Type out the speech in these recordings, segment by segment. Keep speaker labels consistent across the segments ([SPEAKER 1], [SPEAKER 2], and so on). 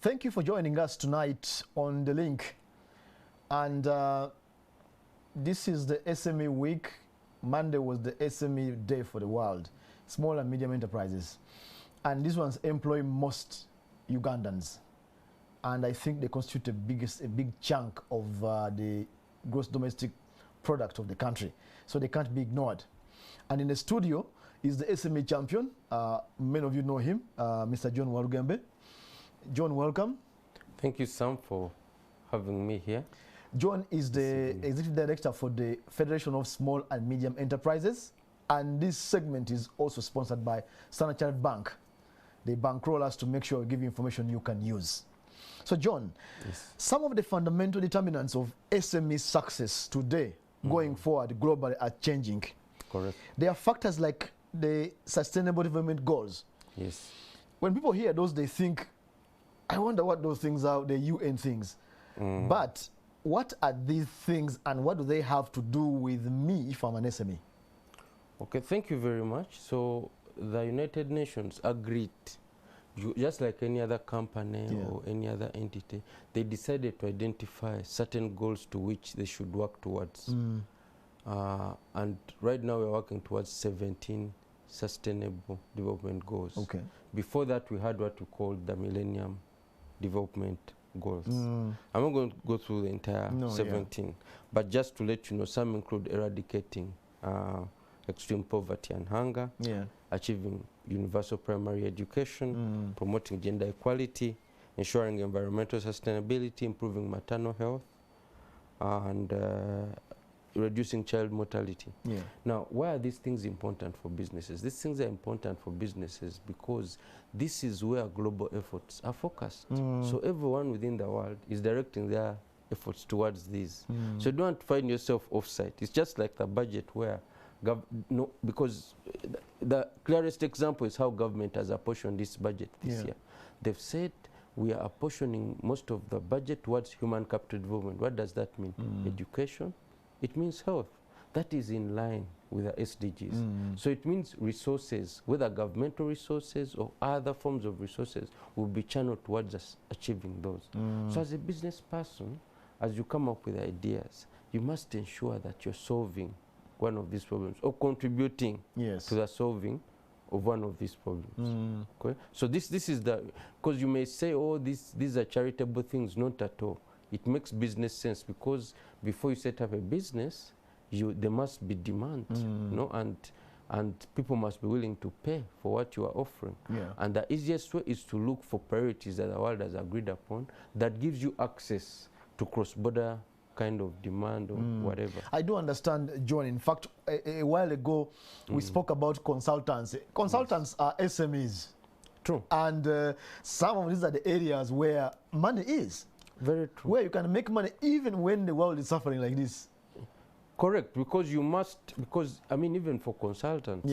[SPEAKER 1] Thank you for joining us tonight on The Link. And this is the SME week. Monday was the SME day for the world, small and medium enterprises. And these ones employ most Ugandans. And I think they constitute a big chunk of the gross domestic product of the country. So they can't be ignored. And in the studio is the SME champion. Many of you know him, Mr. John Walugembe. John, welcome.
[SPEAKER 2] Thank you, Sam, for having me here.
[SPEAKER 1] John is the Executive Director for the Federation of Small and Medium Enterprises. And this segment is also sponsored by Standard Chartered Bank. They bankroll us to make sure we give you information you can use. So, John, yes, some of the fundamental determinants of SME success today, going forward, globally, are changing.
[SPEAKER 2] Correct.
[SPEAKER 1] There are factors like the Sustainable Development Goals.
[SPEAKER 2] Yes.
[SPEAKER 1] When people hear those, they think, I wonder what those things are, the UN things. But what are these things and what do they have to do with me if I'm an SME?
[SPEAKER 2] Okay, thank you very much. So the United Nations agreed, just like any other company or any other entity, they decided to identify certain goals to which they should work towards. And right now we're working towards 17 Sustainable Development Goals. Okay. Before that, we had what we called the Millennium Development Goals. I'm not going to go through the entire 17, but just to let you know, some include eradicating extreme poverty and hunger, achieving universal primary education, promoting gender equality, ensuring environmental sustainability, improving maternal health, and reducing child mortality. Now, why are these things important for businesses? These things are important for businesses because this is where global efforts are focused. So everyone within the world is directing their efforts towards these. So you don't find yourself offsite. It's just like the budget where, because the clearest example is how government has apportioned this budget this year. They've said we are apportioning most of the budget towards human capital development. What does that mean? Education. It means health. That is in line with the SDGs. So it means resources, whether governmental resources or other forms of resources, will be channeled towards us achieving those. So as a business person, as you come up with ideas, you must ensure that you're solving one of these problems or contributing to the solving of one of these problems. Okay? So this is the, because you may say, oh, these are charitable things. Not at all. It makes business sense because before you set up a business, there must be demand, and people must be willing to pay for what you are offering. And the easiest way is to look for priorities that the world has agreed upon that gives you access to cross-border kind of demand or whatever. I
[SPEAKER 1] do understand, John. In fact, a while ago, we spoke about consultants. Consultants are SMEs.
[SPEAKER 2] True.
[SPEAKER 1] And some of these are the areas where money is.
[SPEAKER 2] Very true.
[SPEAKER 1] Where you can make money even when the world is suffering like this.
[SPEAKER 2] Correct, because you must, I mean, even for consultants,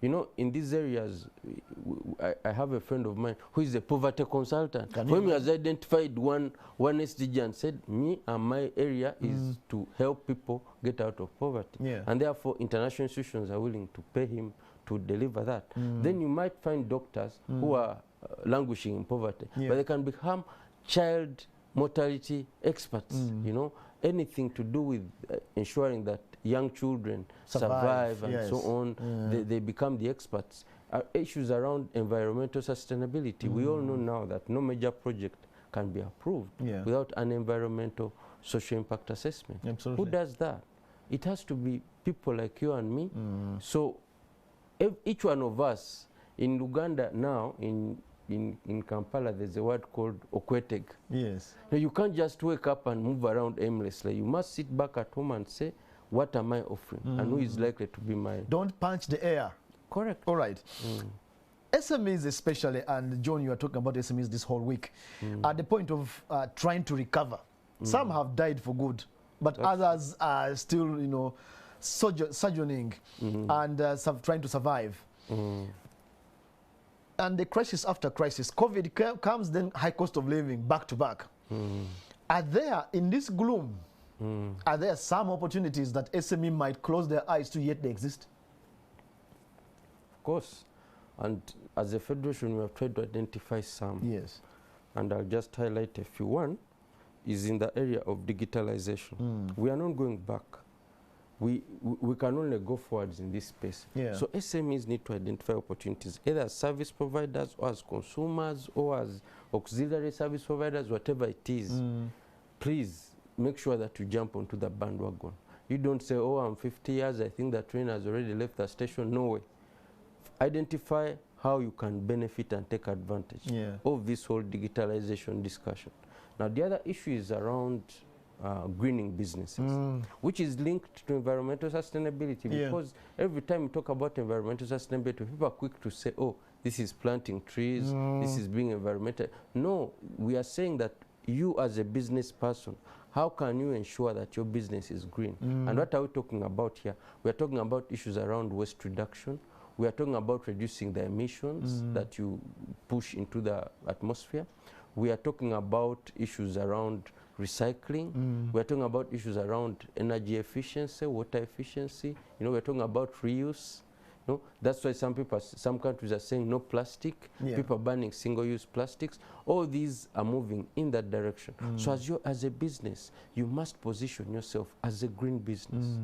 [SPEAKER 2] you know, in these areas, I have a friend of mine who is a poverty consultant. When he has identified one SDG and said, me and my area is to help people get out of poverty. And therefore, international institutions are willing to pay him to deliver that. Then you might find doctors who are languishing in poverty, but they can become child mortality experts, you know, anything to do with ensuring that young children survive and so on, they become the experts. Issues around environmental sustainability. We all know now that no major project can be approved without an environmental social impact assessment. Who does that? It has to be people like you and me. So each one of us in Uganda now, in Kampala, there's a word called okweteg. Now, you can't just wake up and move around aimlessly. You must sit back at home and say, what am I offering? And who is likely to be my...
[SPEAKER 1] Don't punch the air.
[SPEAKER 2] Correct.
[SPEAKER 1] All right. SMEs especially, and John, you are talking about SMEs this whole week, at the point of trying to recover. Some have died for good, but others are still, you know, sojourning and trying to survive. And the crisis after crisis, COVID comes, then high cost of living, back to back. Are there, in this gloom, are there some opportunities that SME might close their eyes to, yet they exist?
[SPEAKER 2] Of course. And as a federation, we have tried to identify some. and I'll just highlight a few. One is in the area of digitalization. We are not going back. We can only go forwards in this space.
[SPEAKER 1] Yeah.
[SPEAKER 2] So SMEs need to identify opportunities, either as service providers or as consumers or as auxiliary service providers, whatever it is. Please make sure that you jump onto the bandwagon. You don't say, oh, I'm 50 years, I think the train has already left the station. No way. Identify how you can benefit and take advantage of this whole digitalization discussion. Now, the other issue is around greening businesses, which is linked to environmental sustainability, because every time we talk about environmental sustainability, people are quick to say, oh, this is planting trees, this is being environmental. No, we are saying that you as a business person, how can you ensure that your business is green? And what are we talking about here? We are talking about issues around waste reduction. We are talking about reducing the emissions that you push into the atmosphere. We are talking about issues around recycling. We're talking about issues around energy efficiency, water efficiency. You know, we're talking about reuse. You know, that's why some countries are saying no plastic. People are banning single-use plastics. All these are moving in that direction. So as a business, you must position yourself as a green business.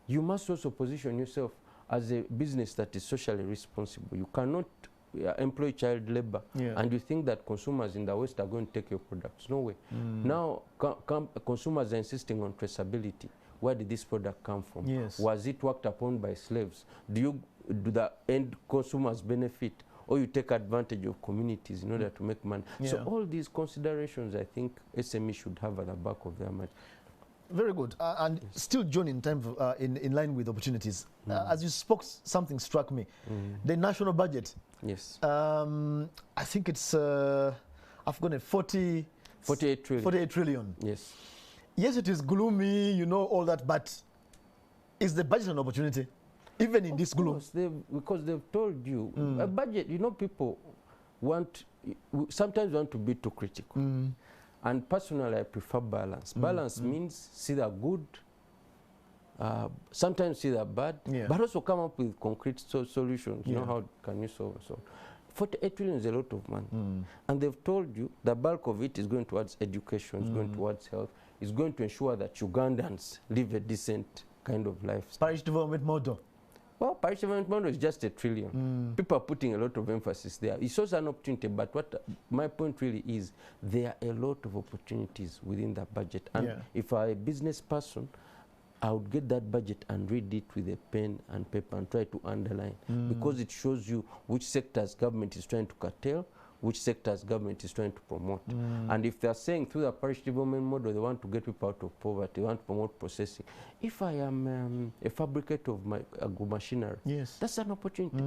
[SPEAKER 2] You must also position yourself as a business that is socially responsible. You cannot employ child labor and you think that consumers in the West are going to take your products. No way. Now consumers are insisting on traceability. Where did this product come from? Was it worked upon by slaves? Do the end consumers benefit, or you take advantage of communities in order to make money? So all these considerations, I think SMEs should have at the back of their mind.
[SPEAKER 1] Very good. And still, John, in terms of, in line with opportunities, as you spoke, something struck me. The national budget.
[SPEAKER 2] Yes.
[SPEAKER 1] I think it's, I've got a 48 trillion. 48 trillion.
[SPEAKER 2] Yes.
[SPEAKER 1] Yes, it is gloomy, you know, all that, but is the budget an opportunity, even in this gloom?
[SPEAKER 2] Because they've told you, a budget, you know, people sometimes want to be too critical. And personally, I prefer balance. Balance means see the good, sometimes see the bad, but also come up with concrete solutions. You know, how can you solve it? 48 trillion is a lot of money. And they've told you the bulk of it is going towards education, is going towards health, is going to ensure that Ugandans live a decent kind of life.
[SPEAKER 1] Parish development model.
[SPEAKER 2] Well, parish development model is just $1 trillion. People are putting a lot of emphasis there. It's also an opportunity, but what my point really is, there are a lot of opportunities within that budget. And if I'm a business person, I would get that budget and read it with a pen and paper and try to underline, because it shows you which sectors government is trying to curtail, which sectors government is trying to promote. And if they're saying through the parish development model they want to get people out of poverty, they want to promote processing. If I am a fabricator of my agro-machinery, that's an opportunity.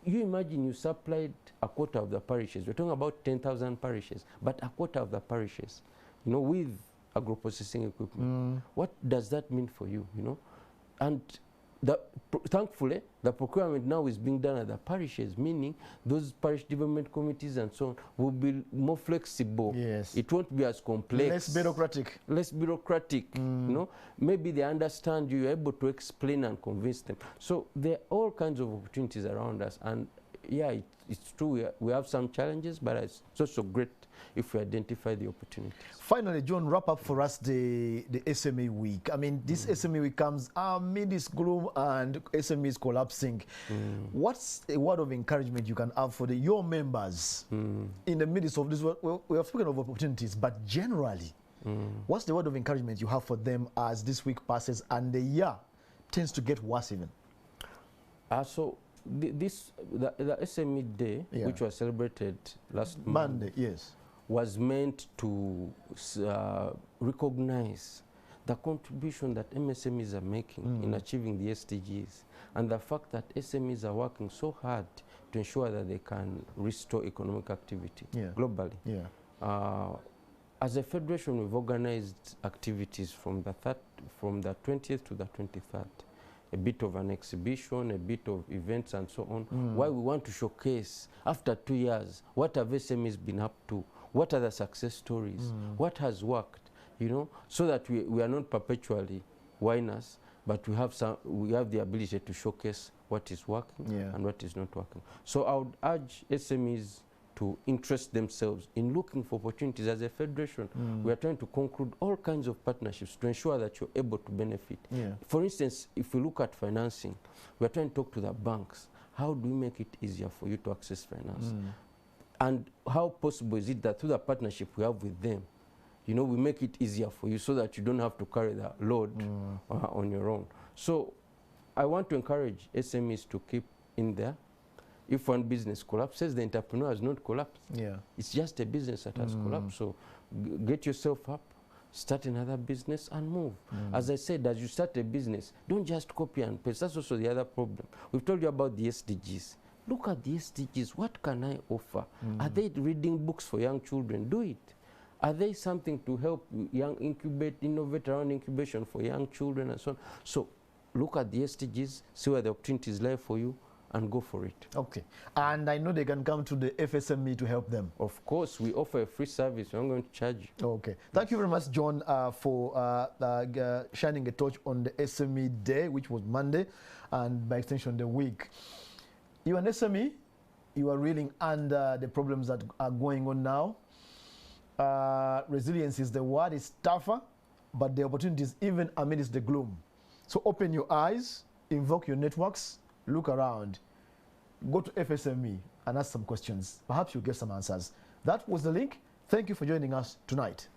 [SPEAKER 2] You imagine you supplied a quarter of the parishes. We're talking about 10,000 parishes, but a quarter of the parishes, you know, with agro-processing equipment. What does that mean for you, you know? And thankfully, the procurement now is being done at the parishes, meaning those parish development committees and so on will be more flexible. It won't be as complex.
[SPEAKER 1] Less bureaucratic. Less
[SPEAKER 2] bureaucratic, you know. Maybe they understand you, you're able to explain and convince them. So there are all kinds of opportunities around us. And yeah, it's true, we have some challenges, but it's also great if we identify the opportunities. Finally,
[SPEAKER 1] John, wrap up for us the SME week. I mean, this SME week comes amid this gloom and SMEs collapsing. What's a word of encouragement you can have for your members in the midst of this? We have spoken of opportunities, but generally, what's the word of encouragement you have for them as this week passes and the year tends to get worse even?
[SPEAKER 2] So the SME Day, which was celebrated last Monday, was meant to recognize the contribution that MSMEs are making in achieving the SDGs, and the fact that SMEs are working so hard to ensure that they can restore economic activity globally. As a federation, we've organized activities from the 20th to the 23rd. A bit of an exhibition, a bit of events and so on, why we want to showcase, after 2 years, what have SMEs been up to, what are the success stories, what has worked, you know, so that we are not perpetually whiners, but we have the ability to showcase what is working and what is not working. So I would urge SMEs to interest themselves in looking for opportunities. As a federation, we are trying to conclude all kinds of partnerships to ensure that you're able to benefit. For instance, if we look at financing, we are trying to talk to the banks. How do we make it easier for you to access finance? And how possible is it that through the partnership we have with them, you know, we make it easier for you so that you don't have to carry the load on your own. So I want to encourage SMEs to keep in there. If one business collapses, the entrepreneur has not collapsed. It's just a business that has collapsed. So get yourself up, start another business and move. As I said, as you start a business, don't just copy and paste. That's also the other problem. We've told you about the SDGs. Look at the SDGs. What can I offer? Are they reading books for young children? Do it. Are they something to help young innovate around incubation for young children and so on? So look at the SDGs, see where the opportunities lie for you, and go for it. Okay. And I know they can come to the FSME to help them. Of course, we offer a free service. We're not going to charge you. Okay. Thank you very much, John, for shining a torch on the SME Day, which was Monday, and by extension, the week. You're an SME. You are reeling under the problems that are going on now. Resilience is the word. It's tougher, but the opportunities even amidst the gloom. So open your eyes, invoke your networks, look around, go to FSME and ask some questions. Perhaps you'll get some answers. That was the link. Thank you for joining us tonight.